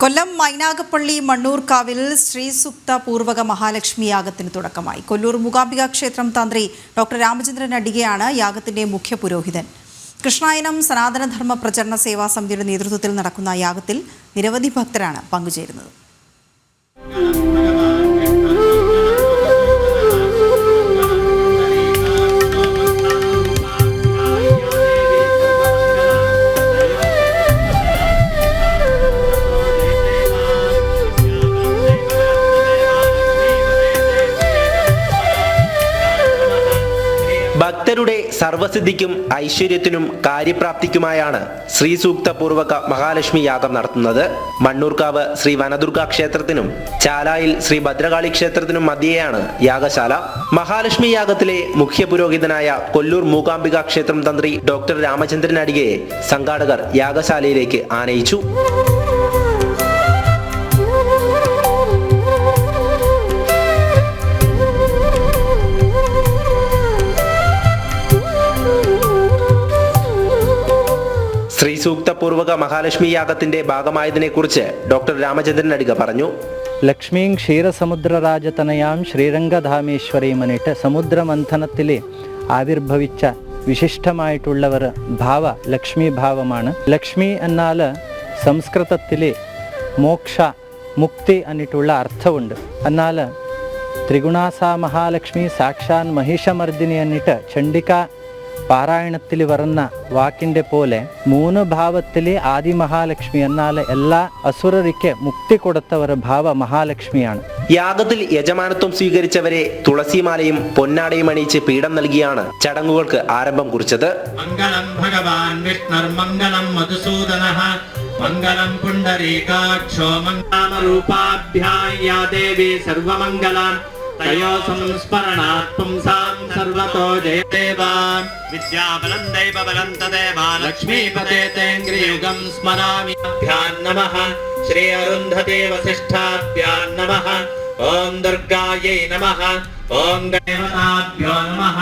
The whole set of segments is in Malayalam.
കൊല്ലം മൈനാഗപ്പള്ളി മണ്ണൂർക്കാവിൽ ശ്രീസുക്ത പൂർവക മഹാലക്ഷ്മി യാഗത്തിന് തുടക്കമായി. കൊല്ലൂർ മൂകാംബിക ക്ഷേത്രം തന്ത്രി ഡോക്ടർ രാമചന്ദ്രൻ അടികയാണ് യാഗത്തിന്റെ മുഖ്യ പുരോഹിതൻ. കൃഷ്ണായനം സനാതനധർമ്മ പ്രചരണ സേവാ സമിതിയുടെ നേതൃത്വത്തിൽ നടക്കുന്ന യാഗത്തിൽ നിരവധി ഭക്തരാണ് പങ്കുചേരുന്നത്. ഭക്തരുടെ സർവസിദ്ധിക്കും ഐശ്വര്യത്തിനും കാര്യപ്രാപ്തിക്കുമായാണ് ശ്രീസൂക്ത പൂർവക മഹാലക്ഷ്മി യാഗം നടത്തുന്നത്. മണ്ണൂർക്കാവ് ശ്രീ വനദുർഗ ക്ഷേത്രത്തിനും ചാലായിൽ ശ്രീ ഭദ്രകാളി ക്ഷേത്രത്തിനും മധ്യേയാണ് യാഗശാല. മഹാലക്ഷ്മി യാഗത്തിലെ മുഖ്യ പുരോഹിതനായ കൊല്ലൂർ മൂകാംബിക ക്ഷേത്രം തന്ത്രി ഡോക്ടർ രാമചന്ദ്രൻ അടികയെ സംഘാടകർ യാഗശാലയിലേക്ക് ആനയിച്ചു. ശ്രീസൂക്ത പൂർവക മഹാലക്ഷ്മി യാഗത്തിന്റെ ഭാഗമായതിനെക്കുറിച്ച് ഡോക്ടർ രാമചന്ദ്രൻ അടിക പറഞ്ഞു. ലക്ഷ്മീം ക്ഷീരസമുദ്രരാജതനയാം ശ്രീരംഗധാമേശ്വരിയും എന്നിട്ട് സമുദ്രമന്ഥനത്തിലെ ആവിർഭവിച്ച വിശിഷ്ടമായിട്ടുള്ളവർ ഭാവ ലക്ഷ്മി ഭാവമാണ്. ലക്ഷ്മി എന്നാൽ സംസ്കൃതത്തിലെ മോക്ഷ മുക്തി എന്നിട്ടുള്ള അർത്ഥമുണ്ട്. എന്നാൽ ത്രിഗുണാസാ മഹാലക്ഷ്മി സാക്ഷാൻ മഹിഷമർദിനി എന്നിട്ട് ചണ്ഡിക പാരായണത്തിൽ വരുന്ന വാക്കിൻ്റെ പോലെ മൂന്ന് ഭാവത്തിലെ ആദി മഹാലക്ഷ്മി എന്നാൽ എല്ലാ അസുരരിക്ക് മുക്തി കൊടുത്തവർ ഭാവ മഹാലക്ഷ്മിയാണ്. യാഗത്തിൽ യജമാനത്വം സ്വീകരിച്ചവരെ തുളസിമാലയും പൊന്നാടയും അണിയിച്ച് പീഠം നൽകിയാണ് ചടങ്ങുകൾക്ക് ആരംഭം കുറിച്ചത്. മംഗളം ഭഗവാൻ വിഷ്ണുർമംഗളം മധുസൂദനഃ മംഗളം പുണ്ഡരീകാക്ഷോ മംഗളരൂപാഭ്യായ ദേവി സർവമംഗളം തയോ സംസ്മരണാത് പുംസാം സർവതോ ജയദേവാൻ വിദ്യാബലം ദൈവബലം തദേവ ലക്ഷ്മീപതേ തേംഗ്രിയുഗം സ്മരാമി. ഭ്യാൻ നമഃ ശ്രീ അരുന്ധതേ വസിഷ്ഠാഭ്യാൻ നമഃ. ഓം ദുർഗായൈ നമഃ. ഓം ദേവതാഭ്യോ നമഃ.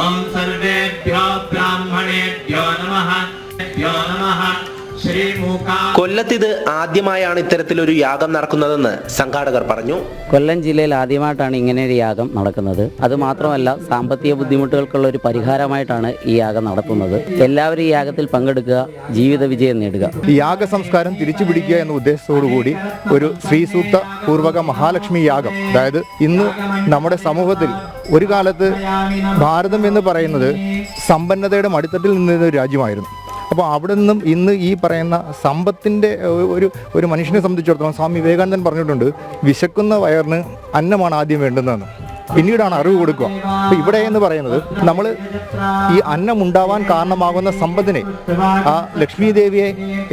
ഓം സർവേഭ്യോ ബ്രാഹ്മണേഭ്യോ നമഃ. നമഃ. കൊല്ലത്തിത് ആദ്യമായാണ് ഇത്തരത്തിലൊരു യാഗം നടക്കുന്നതെന്ന് സംഘാടകർ പറഞ്ഞു. കൊല്ലം ജില്ലയിൽ ആദ്യമായിട്ടാണ് ഇങ്ങനെ ഒരു യാഗം നടക്കുന്നത്. അത് മാത്രമല്ല സാമ്പത്തിക ബുദ്ധിമുട്ടുകൾക്കുള്ള ഒരു പരിഹാരമായിട്ടാണ് ഈ യാഗം നടത്തുന്നത്. എല്ലാവരും ഈ യാഗത്തിൽ പങ്കെടുക്കുക, ജീവിത വിജയം നേടുക. യാഗ സംസ്കാരം തിരിച്ചു പിടിക്കുക എന്ന ഉദ്ദേശത്തോടുകൂടി ഒരു ശ്രീസൂക്ത പൂർവക മഹാലക്ഷ്മി യാഗം, അതായത് ഇന്ന് നമ്മുടെ സമൂഹത്തിൽ ഒരു കാലത്ത് ഭാരതം എന്ന് പറയുന്നത് സമ്പന്നതയുടെ മടിത്തട്ടിൽ നിന്നിരുന്ന ഒരു രാജ്യമായിരുന്നു. അപ്പോൾ അവിടെ നിന്നും ഇന്ന് ഈ പറയുന്ന സമ്പത്തിൻ്റെ ഒരു മനുഷ്യനെ സംബന്ധിച്ചിടത്തോളം സ്വാമി വിവേകാനന്ദൻ പറഞ്ഞിട്ടുണ്ട്, വിശക്കുന്ന വയറിന് അന്നമാണ് ആദ്യം വേണ്ടുന്നതെന്ന്, പിന്നീടാണ് അറിവ് കൊടുക്കുക. അപ്പോൾ ഇവിടെ എന്ന് പറയുന്നത് നമ്മൾ ഈ അന്നം ഉണ്ടാവാൻ കാരണമാകുന്ന സമ്പത്തിനെ, ആ ലക്ഷ്മി ദേവിയെ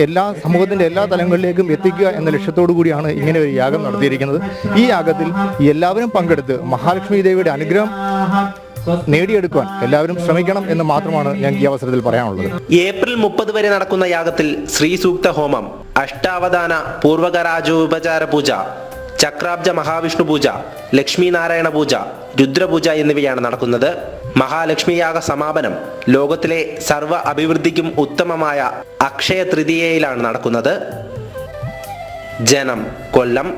എല്ലാ സമൂഹത്തിൻ്റെ എല്ലാ തലങ്ങളിലേക്കും എത്തിക്കുക എന്ന ലക്ഷ്യത്തോടു കൂടിയാണ് ഇങ്ങനെ ഒരു യാഗം നടത്തിയിരിക്കുന്നത്. ഈ യാഗത്തിൽ എല്ലാവരും പങ്കെടുത്ത് മഹാലക്ഷ്മി ദേവിയുടെ അനുഗ്രഹം നേടിയെടുക്കുവാൻ എല്ലാവരും ശ്രമിക്കണം എന്ന് മാത്രമാണ് ഞാൻ ഈ അവസരത്തിൽ പറയാനുള്ളത്. ഏപ്രിൽ 30 വരെ നടക്കുന്ന യാഗത്തിൽ ശ്രീസൂക്ത ഹോമം, അഷ്ടാവധാന പൂർവകരാജോപചാര പൂജ, ചക്രാബ്ജ മഹാവിഷ്ണു പൂജ, ലക്ഷ്മി നാരായണ പൂജ, രുദ്രപൂജ എന്നിവയാണ് നടക്കുന്നത്. മഹാലക്ഷ്മി യാഗ സമാപനം ലോകത്തിലെ സർവ്വ അഭിവൃദ്ധിക്കും ഉത്തമമായ അക്ഷയ തൃതീയയിലാണ് നടക്കുന്നത്. ജനം, കൊല്ലം.